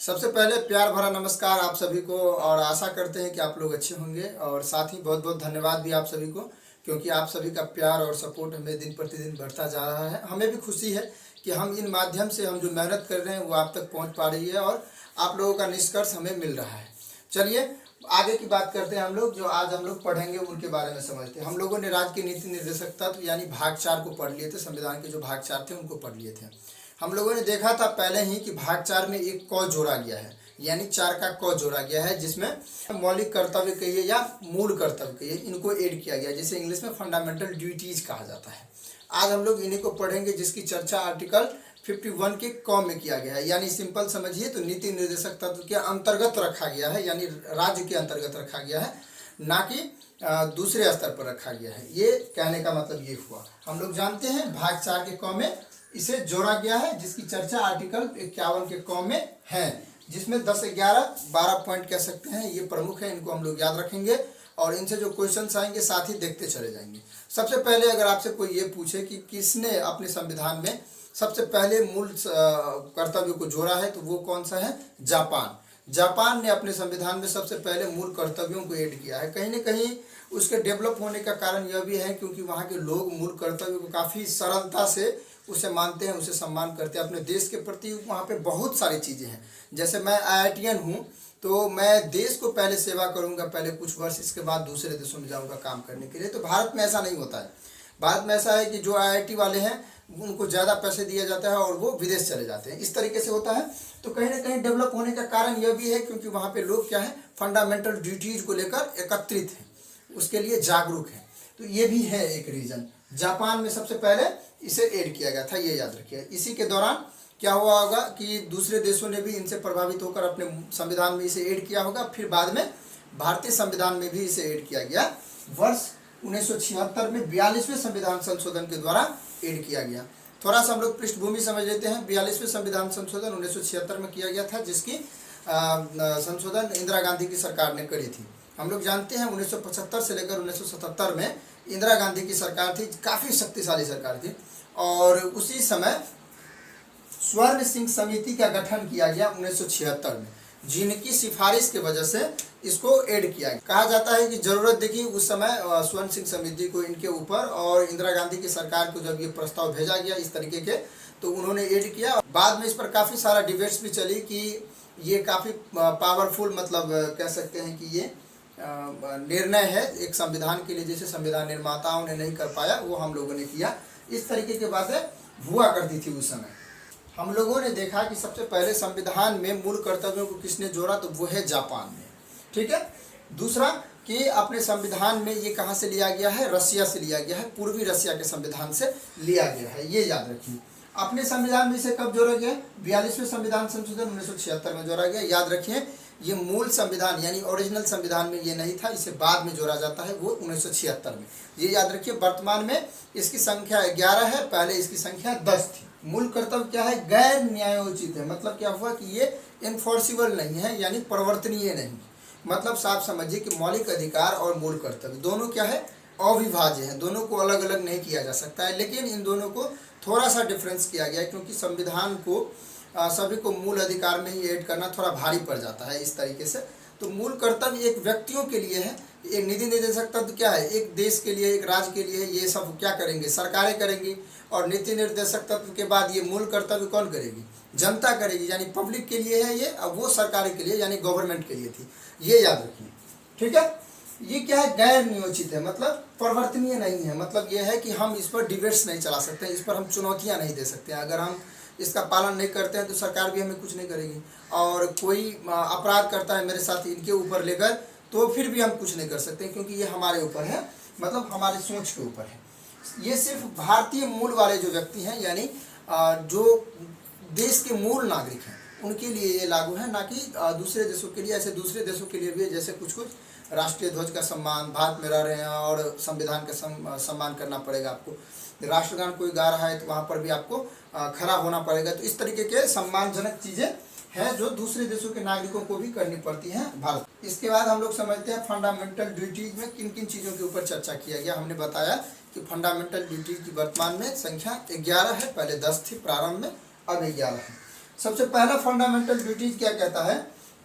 सबसे पहले प्यार भरा नमस्कार आप सभी को और आशा करते हैं कि आप लोग अच्छे होंगे और साथ ही बहुत बहुत धन्यवाद भी आप सभी को, क्योंकि आप सभी का प्यार और सपोर्ट हमें दिन प्रतिदिन बढ़ता जा रहा है। हमें भी खुशी है कि हम इन माध्यम से हम जो मेहनत कर रहे हैं वो आप तक पहुंच पा रही है और आप लोगों का निष्कर्ष हमें मिल रहा है। चलिए आगे की बात करते हैं। हम लोग जो आज हम लोग पढ़ेंगे उनके बारे में समझते हैं। हम लोगों ने राज्य की नीति निर्देशक तत्व यानी भाग 4 को पढ़ लिए थे, संविधान के जो भाग 4 थे उनको पढ़ लिए थे। हम लोगों ने देखा था पहले ही कि भाग 4 में एक क जोड़ा गया है, यानी 4 का क जोड़ा गया है, जिसमें मौलिक कर्तव्य कहिए या मूल कर्तव्य कहिए, इनको ऐड किया गया, जिसे इंग्लिश में फंडामेंटल ड्यूटीज कहा जाता है। आज हम लोग इन्हीं को पढ़ेंगे, जिसकी चर्चा आर्टिकल 51 के क में किया गया है। यानी सिंपल समझिए तो नीति निर्देशक तत्व के अंतर्गत रखा गया है, यानी राज्य के अंतर्गत रखा गया है, ना कि दूसरे स्तर पर रखा गया है। ये कहने का मतलब ये हुआ। हम लोग जानते हैं भाग 4 के क में इसे जोड़ा गया है, जिसकी चर्चा आर्टिकल 51 के क में है, जिसमें 10 से 11 12 पॉइंट कह सकते हैं। ये प्रमुख है, इनको हम लोग याद रखेंगे और इनसे जो क्वेश्चंस आएंगे साथ ही देखते चले जाएंगे। सबसे पहले अगर आपसे कोई ये पूछे कि किसने अपने संविधान में सबसे पहले मूल कर्तव्य को जोड़ा है, तो वो कौन सा है? जापान। जापान ने अपने संविधान में सबसे पहले मूल कर्तव्यों को ऐड किया है। कहीं ना कहीं उसके डेवलप होने का कारण यह भी है क्योंकि वहाँ के लोग मूल कर्तव्य को काफ़ी सरलता से उसे मानते हैं, उसे सम्मान करते हैं। अपने देश के प्रति वहाँ पे बहुत सारी चीज़ें हैं। जैसे मैं IITian हूँ तो मैं देश को पहले सेवा करूँगा, पहले कुछ वर्ष, इसके बाद दूसरे देशों में जाऊँगा काम करने के लिए। तो भारत में ऐसा नहीं होता है। भारत में ऐसा है कि जो IIT वाले हैं उनको ज़्यादा पैसे दिया जाता है और वो विदेश चले जाते हैं, इस तरीके से होता है। तो कहीं ना कहीं डेवलप होने का कारण यह भी है क्योंकि वहाँ पे लोग क्या है, फंडामेंटल ड्यूटीज़ को लेकर एकत्रित हैं, उसके लिए जागरूक हैं। तो ये भी है एक रीज़न। जापान में सबसे पहले इसे ऐड किया गया था, ये याद रखिए। इसी के दौरान क्या हुआ होगा कि दूसरे देशों ने भी इनसे प्रभावित होकर अपने संविधान में इसे ऐड किया होगा। फिर बाद में भारतीय संविधान में भी इसे ऐड किया गया। वर्ष 1976 में 42वें संविधान संशोधन के द्वारा ऐड किया गया। थोड़ा सा हम लोग पृष्ठभूमि समझ लेते हैं। 42वें संविधान संशोधन 1976 में किया गया था, जिसकी संशोधन इंदिरा गांधी की सरकार ने करी थी। हम लोग जानते हैं 1975 से लेकर 1977 में इंदिरा गांधी की सरकार थी, काफ़ी शक्तिशाली सरकार थी। और उसी समय स्वर्ण सिंह समिति का गठन किया गया 1976 में, जिनकी सिफारिश की वजह से इसको ऐड किया गया। कहा जाता है कि ज़रूरत देखी उस समय स्वर्ण सिंह समिति को इनके ऊपर, और इंदिरा गांधी की सरकार को जब ये प्रस्ताव भेजा गया इस तरीके के, तो उन्होंने ऐड किया। बाद में इस पर काफ़ी सारा डिबेट्स भी चली कि ये काफ़ी पावरफुल, मतलब कह सकते हैं कि ये निर्णय है एक संविधान के लिए, जैसे संविधान निर्माताओं ने नहीं कर पाया वो हम लोगों ने किया। इस तरीके की बातें हुआ करती थी उस समय। हम लोगों ने देखा कि सबसे पहले संविधान में मूल कर्तव्यों को किसने जोड़ा, तो वो है जापान ने। ठीक है। दूसरा कि अपने संविधान में ये कहाँ से लिया गया है? रसिया से लिया गया है, पूर्वी रसिया के संविधान से लिया गया है, ये याद रखिए। अपने संविधान में इसे कब जोड़ा गया? 42वें संविधान संशोधन 1976 में जोड़ा गया। याद रखिए, ये मूल संविधान यानी ओरिजिनल संविधान में ये नहीं था, इसे बाद में जोड़ा जाता है, वो 1976 में। ये याद रखिए। वर्तमान में इसकी संख्या 11 है, पहले इसकी संख्या 10 थी। मूल कर्तव्य क्या है? गैर न्यायोचित है। मतलब क्या हुआ कि ये इन्फोर्सिबल नहीं है, यानी परिवर्तनीय नहीं। मतलब साफ समझिए कि मौलिक अधिकार और मूल कर्तव्य दोनों क्या है? अविभाज्य है, दोनों को अलग अलग नहीं किया जा सकता है। लेकिन इन दोनों को थोड़ा सा डिफरेंस किया गया है क्योंकि संविधान को सभी को मूल अधिकार में ही ऐड करना थोड़ा भारी पड़ जाता है इस तरीके से। तो मूल कर्तव्य एक व्यक्तियों के लिए है, एक नीति निर्देशक तत्व क्या है? एक देश के लिए, एक राज्य के लिए। ये सब क्या करेंगे? सरकारें करेंगी। और नीति निर्देशक तत्व के बाद ये मूल कर्तव्य कौन करेगी? जनता करेगी, यानी पब्लिक के लिए है ये। अब वो सरकारें के लिए यानी गवर्नमेंट के लिए थी, ये याद रखिए। ठीक है। ये क्या है? गैर नियोजित है, मतलब परिवर्तनीय नहीं है। मतलब ये है कि हम इस पर डिबेट्स नहीं चला सकते, इस पर हम चुनौतियां नहीं दे सकते। अगर हम इसका पालन नहीं करते हैं तो सरकार भी हमें कुछ नहीं करेगी। और कोई अपराध करता है मेरे साथ इनके ऊपर लेकर, तो फिर भी हम कुछ नहीं कर सकते क्योंकि ये हमारे ऊपर है, मतलब हमारी सोच के ऊपर है। ये सिर्फ भारतीय मूल वाले जो व्यक्ति हैं, यानी जो देश के मूल नागरिक हैं, उनके लिए ये लागू है, ना कि दूसरे देशों के लिए। ऐसे दूसरे देशों के लिए भी है, जैसे कुछ कुछ राष्ट्रीय ध्वज का सम्मान, भारत में रह रहे हैं और संविधान का सम्मान करना पड़ेगा आपको। राष्ट्रगान कोई गा रहा है तो वहाँ पर भी आपको खड़ा होना पड़ेगा। तो इस तरीके के सम्मानजनक चीज़ें हैं जो दूसरे देशों के नागरिकों को भी करनी पड़ती हैं भारत। इसके बाद हम लोग समझते हैं फंडामेंटल ड्यूटीज में किन किन चीज़ों के ऊपर चर्चा किया गया। हमने बताया कि फंडामेंटल ड्यूटीज की वर्तमान में संख्या 11 है, पहले 10 थी प्रारंभ में, अब 11 है। सबसे पहला फंडामेंटल ड्यूटीज क्या कहता है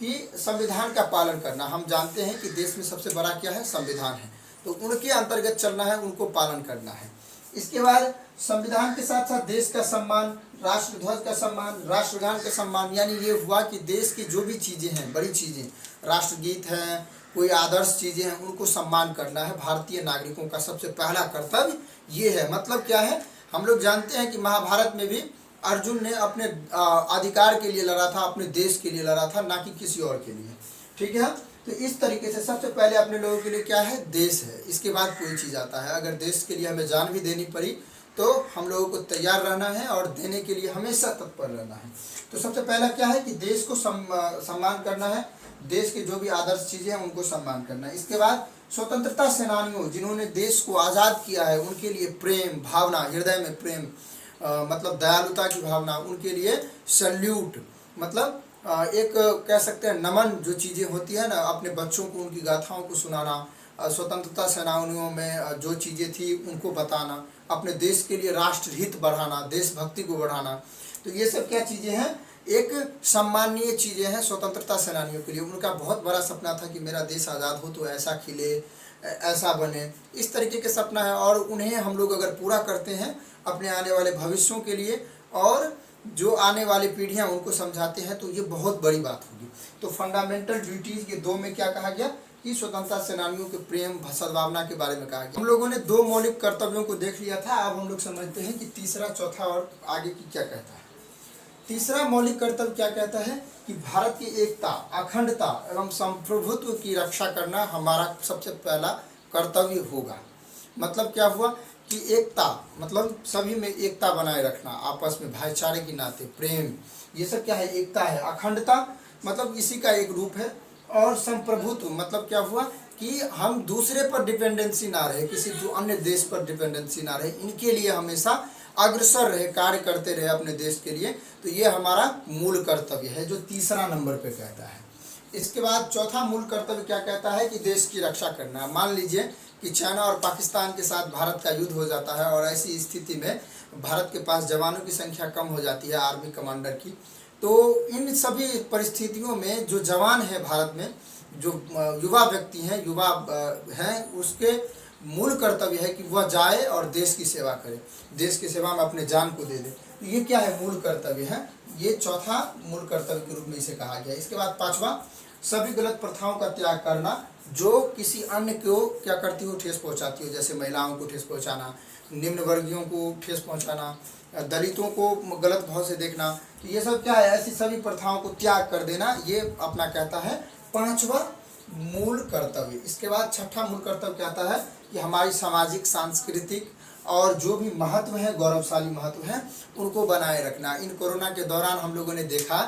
कि संविधान का पालन करना। हम जानते हैं कि देश में सबसे बड़ा क्या है, संविधान है, तो उनके अंतर्गत चलना है, उनको पालन करना है। इसके बाद संविधान के साथ साथ देश का सम्मान, राष्ट्रध्वज का सम्मान, राष्ट्रगान का सम्मान, यानी ये हुआ कि देश की जो भी चीज़ें हैं, बड़ी चीज़ें, राष्ट्रगीत हैं, कोई आदर्श चीज़ें हैं, उनको सम्मान करना है। भारतीय नागरिकों का सबसे पहला कर्तव्य ये है। मतलब क्या है, हम लोग जानते हैं कि महाभारत में भी अर्जुन ने अपने अधिकार के लिए लड़ा था, अपने देश के लिए लड़ा था, ना कि किसी और के लिए। ठीक है, तो इस तरीके से सबसे पहले अपने लोगों के लिए क्या है, देश है, इसके बाद कोई चीज़ आता है। अगर देश के लिए हमें जान भी देनी पड़ी तो हम लोगों को तैयार रहना है और देने के लिए हमेशा तत्पर रहना है। तो सबसे पहला क्या है कि देश को सम्मान करना है, देश के जो भी आदर्श चीज़ें हैं उनको सम्मान करना है। इसके बाद स्वतंत्रता सेनानियों जिन्होंने देश को आज़ाद किया है, उनके लिए प्रेम भावना, हृदय में प्रेम, मतलब दयालुता की भावना, उनके लिए सल्यूट, मतलब एक कह सकते हैं नमन, जो चीज़ें होती है ना, अपने बच्चों को उनकी गाथाओं को सुनाना, स्वतंत्रता सेनानियों में जो चीज़ें थी उनको बताना, अपने देश के लिए राष्ट्रहित बढ़ाना, देशभक्ति को बढ़ाना। तो ये सब क्या चीज़ें हैं, एक सम्माननीय चीज़ें हैं स्वतंत्रता सेनानियों के लिए। उनका बहुत बड़ा सपना था कि मेरा देश आज़ाद हो तो ऐसा खिले, ऐसा बने, इस तरीके के सपना है। और उन्हें हम लोग अगर पूरा करते हैं अपने आने वाले भविष्यों के लिए, और जो आने वाली पीढ़ियां उनको समझाते हैं, तो ये बहुत बड़ी बात होगी। तो फंडामेंटल ड्यूटीज के 2 में क्या कहा गया कि स्वतंत्रता सेनानियों के प्रेम सद्भावना के बारे में कहा गया। हम लोगों ने 2 मौलिक कर्तव्यों को देख लिया था। अब हम लोग समझते हैं कि तीसरा, चौथा और आगे की क्या कहता है। तीसरा मौलिक कर्तव्य क्या कहता है कि भारत की एकता, अखंडता एवं संप्रभुत्व की रक्षा करना हमारा सबसे पहला कर्तव्य होगा। मतलब क्या हुआ कि एकता मतलब सभी में एकता बनाए रखना, आपस में भाईचारे की नाते प्रेम, ये सब क्या है, एकता है। अखंडता मतलब इसी का एक रूप है। और संप्रभुत्व मतलब क्या हुआ कि हम दूसरे पर डिपेंडेंसी ना रहे, किसी जो अन्य देश पर डिपेंडेंसी ना रहे, इनके लिए हमेशा अग्रसर रहे, कार्य करते रहे अपने देश के लिए। तो ये हमारा मूल कर्तव्य है, जो तीसरा नंबर पे कहता है। इसके बाद चौथा मूल कर्तव्य क्या कहता है कि देश की रक्षा करना। मान लीजिए कि चाइना और पाकिस्तान के साथ भारत का युद्ध हो जाता है, और ऐसी स्थिति में भारत के पास जवानों की संख्या कम हो जाती है, आर्मी कमांडर की। तो इन सभी परिस्थितियों में जो जवान है भारत में, जो युवा व्यक्ति हैं, युवा हैं, उसके मूल कर्तव्य है कि वह जाए और देश की सेवा करे, देश की सेवा में अपने जान को दे दे। तो ये क्या है, मूल कर्तव्य है। ये चौथा मूल कर्तव्य के रूप में इसे कहा गया। इसके बाद पांचवा, सभी गलत प्रथाओं का त्याग करना जो किसी अन्य को क्या करती हो, ठेस पहुंचाती हो। जैसे महिलाओं को ठेस पहुंचाना, निम्न वर्गीयों को ठेस पहुंचाना, दलितों को गलत भाव से देखना, तो ये सब क्या है, ऐसी सभी प्रथाओं को त्याग कर देना, ये अपना कहता है पांचवा मूल कर्तव्य। इसके बाद छठा मूल कर्तव्य कहता है कि हमारी सामाजिक, सांस्कृतिक और जो भी महत्व है, गौरवशाली महत्व है, उनको बनाए रखना। इन कोरोना के दौरान हम लोगों ने देखा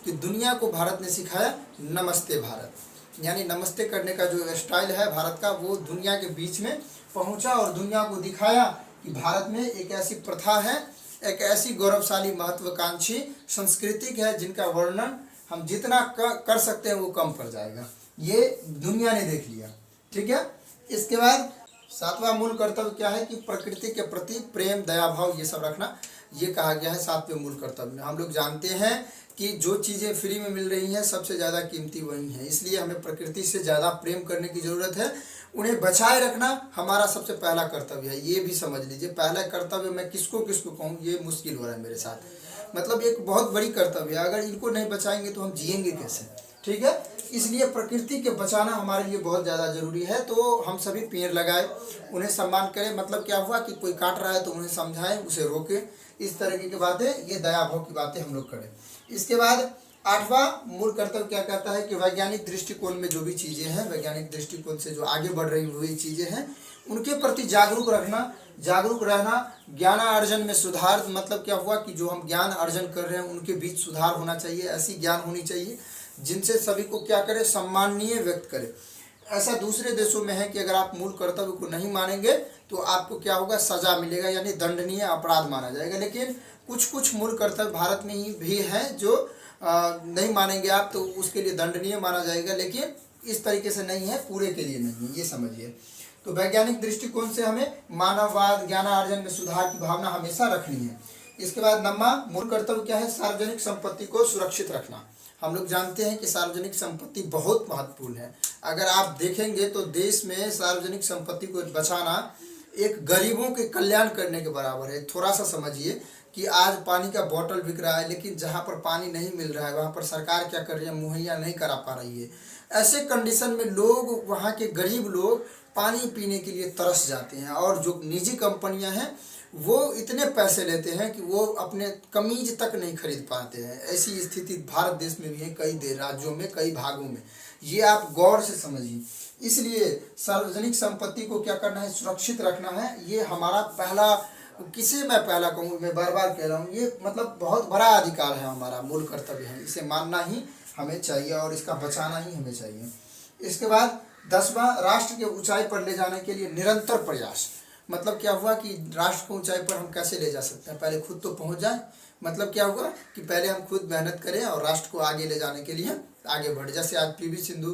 कि दुनिया को भारत ने सिखाया नमस्ते भारत, यानी नमस्ते करने का जो स्टाइल है भारत का, वो दुनिया के बीच में पहुंचा और दुनिया को दिखाया कि भारत में एक ऐसी प्रथा है, एक ऐसी गौरवशाली महत्वाकांक्षी संस्कृति है जिनका वर्णन हम जितना कर सकते हैं वो कम पड़ जाएगा। ये दुनिया ने देख लिया। ठीक है, इसके बाद सातवां मूल कर्तव्य क्या है कि प्रकृति के प्रति प्रेम, दया भाव, ये सब रखना, ये कहा गया है सातवें मूल कर्तव्य में। हम लोग जानते हैं कि जो चीज़ें फ्री में मिल रही हैं सबसे ज़्यादा कीमती वही हैं, इसलिए हमें प्रकृति से ज़्यादा प्रेम करने की ज़रूरत है। उन्हें बचाए रखना हमारा सबसे पहला कर्तव्य है। ये भी समझ लीजिए, पहला कर्तव्य मैं किसको किसको कहूँ, ये मुश्किल हो रहा है मेरे साथ। मतलब एक बहुत बड़ी कर्तव्य है, अगर इनको नहीं बचाएंगे तो हम जिएंगे कैसे। ठीक है, इसलिए प्रकृति के बचाना हमारे लिए बहुत ज़्यादा ज़रूरी है। तो हम सभी पेड़ लगाए, उन्हें सम्मान करें। मतलब क्या हुआ कि कोई काट रहा है तो उन्हें समझाएं, उसे रोकें, इस तरीके की बातें, ये दया भाव की बातें हम लोग करें। इसके बाद आठवां मूल कर्तव्य क्या कहता है कि वैज्ञानिक दृष्टिकोण में जो भी चीज़ें हैं, वैज्ञानिक दृष्टिकोण से जो आगे बढ़ रही हुई चीज़ें हैं, उनके प्रति जागरूक रहना, ज्ञानार्जन में सुधार। मतलब क्या हुआ कि जो हम ज्ञान अर्जन कर रहे हैं उनके बीच सुधार होना चाहिए, ऐसी ज्ञान होनी चाहिए जिनसे सभी को क्या करे, सम्माननीय व्यक्त करे। ऐसा दूसरे देशों में है कि अगर आप मूल कर्तव्य को नहीं मानेंगे तो आपको क्या होगा, सजा मिलेगा, यानी दंडनीय अपराध माना जाएगा। लेकिन कुछ मूल कर्तव्य भारत में ही भी हैं जो नहीं मानेंगे आप तो उसके लिए दंडनीय माना जाएगा, लेकिन इस तरीके से नहीं है, पूरे के लिए नहीं है, ये समझिए। तो वैज्ञानिक दृष्टिकोण से हमें मानववाद, ज्ञानार्जन में सुधार की भावना हमेशा रखनी है। इसके बाद नम्मा मूल कर्तव्य क्या है? सार्वजनिक संपत्ति को सुरक्षित रखना। हम लोग जानते हैं कि सार्वजनिक संपत्ति बहुत महत्वपूर्ण है। अगर आप देखेंगे तो देश में सार्वजनिक संपत्ति को बचाना एक गरीबों के कल्याण करने के बराबर है। थोड़ा सा समझिए कि आज पानी का बोतल बिक रहा है, लेकिन जहाँ पर पानी नहीं मिल रहा है वहाँ पर सरकार क्या कर रही है? मुहैया नहीं करा पा रही है। ऐसे कंडीशन में लोग, वहाँ के गरीब लोग पानी पीने के लिए तरस जाते हैं, और जो निजी कंपनियां हैं वो इतने पैसे लेते हैं कि वो अपने कमीज तक नहीं खरीद पाते हैं। ऐसी स्थिति भारत देश में भी है, कई राज्यों में, कई भागों में। ये आप गौर से समझिए। इसलिए सार्वजनिक संपत्ति को क्या करना है? सुरक्षित रखना है। ये हमारा पहला, किसे मैं पहला कहूँ, मैं बार बार कह रहा हूँ, ये मतलब बहुत बड़ा अधिकार है, हमारा मूल कर्तव्य है। इसे मानना ही हमें चाहिए और इसका बचाना ही हमें चाहिए। इसके बाद 10वां, राष्ट्र के ऊंचाई पर ले जाने के लिए निरंतर प्रयास। मतलब क्या हुआ कि राष्ट्र को ऊंचाई पर हम कैसे ले जा सकते हैं? पहले खुद तो पहुंच जाए। मतलब क्या हुआ कि पहले हम खुद मेहनत करें और राष्ट्र को आगे ले जाने के लिए आगे बढ़े। जैसे आज पीवी सिंधु,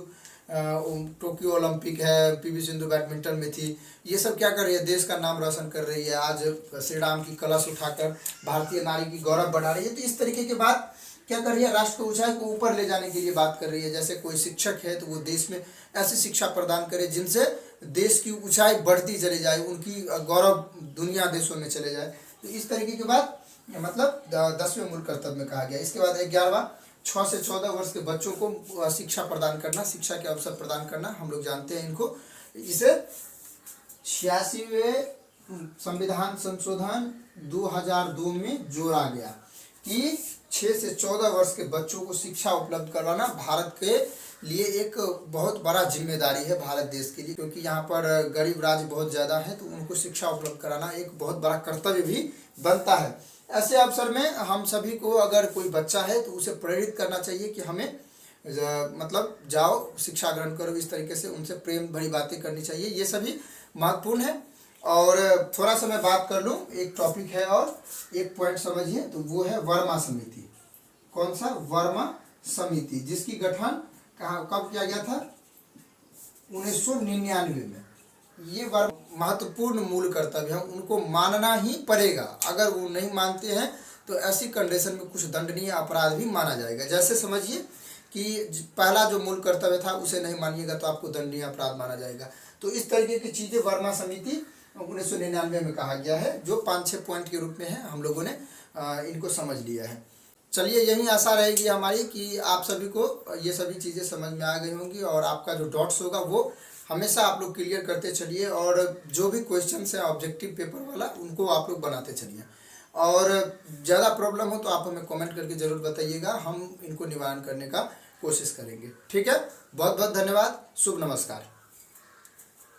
टोक्यो ओलंपिक है, पीवी सिंधु बैडमिंटन में थी। ये सब क्या कर रही है? देश का नाम रोशन कर रही है। आज श्री राम की कलश उठाकर भारतीय नारी की गौरव बढ़ा रही है। तो इस तरीके की बात क्या कर रही है? राष्ट्र को ऊंचाई को ऊपर ले जाने के लिए बात कर रही है। जैसे कोई शिक्षक है तो वो देश में ऐसी शिक्षा प्रदान करे जिनसे देश की ऊंचाई बढ़ती चली जाए, उनकी गौरव दुनिया देशों में चले जाए। तो इस तरीके की बात मतलब 10वें मूल कर्तव्य में कहा गया। इसके बाद 11वां, 6 से 14 वर्ष के बच्चों को शिक्षा प्रदान करना, शिक्षा के अवसर प्रदान करना। हम लोग जानते हैं इनको, इसे 86वें संविधान संशोधन 2002 में जोड़ा गया कि 6 से 14 वर्ष के बच्चों को शिक्षा उपलब्ध करवाना भारत के लिए एक बहुत बड़ा जिम्मेदारी है, भारत देश के लिए। क्योंकि यहाँ पर गरीब राज्य बहुत ज़्यादा है, तो उनको शिक्षा उपलब्ध कराना एक बहुत बड़ा कर्तव्य भी बनता है। ऐसे अवसर में हम सभी को, अगर कोई बच्चा है तो उसे प्रेरित करना चाहिए कि हमें मतलब जाओ शिक्षा ग्रहण करो। इस तरीके से उनसे प्रेम भरी बातें करनी चाहिए। ये सभी महत्वपूर्ण है। और थोड़ा सा मैं बात कर लूँ, एक टॉपिक है और एक पॉइंट समझिए, तो वो है वर्मा समिति। कौन सा? वर्मा समिति, जिसकी गठन कब किया गया था? 1999 में। ये महत्वपूर्ण मूल कर्तव्य है, उनको मानना ही पड़ेगा। अगर वो नहीं मानते हैं तो ऐसी कंडीशन में कुछ दंडनीय अपराध भी माना जाएगा। जैसे समझिए कि पहला जो मूल कर्तव्य था उसे नहीं मानिएगा तो आपको दंडनीय अपराध माना जाएगा। तो इस तरीके की चीज़ें वर्मा समिति 1999 में कहा गया है, जो 5-6 पॉइंट के रूप में है। हम लोगों ने इनको समझ लिया है। चलिए, यही आशा रहेगी हमारी कि आप सभी को ये सभी चीज़ें समझ में आ गई होंगी, और आपका जो डाउट्स होगा वो हमेशा आप लोग क्लियर करते चलिए, और जो भी क्वेश्चंस है ऑब्जेक्टिव पेपर वाला उनको आप लोग बनाते चलिए। और ज़्यादा प्रॉब्लम हो तो आप हमें कमेंट करके ज़रूर बताइएगा, हम इनको निवारण करने का कोशिश करेंगे। ठीक है, बहुत बहुत धन्यवाद। शुभ नमस्कार।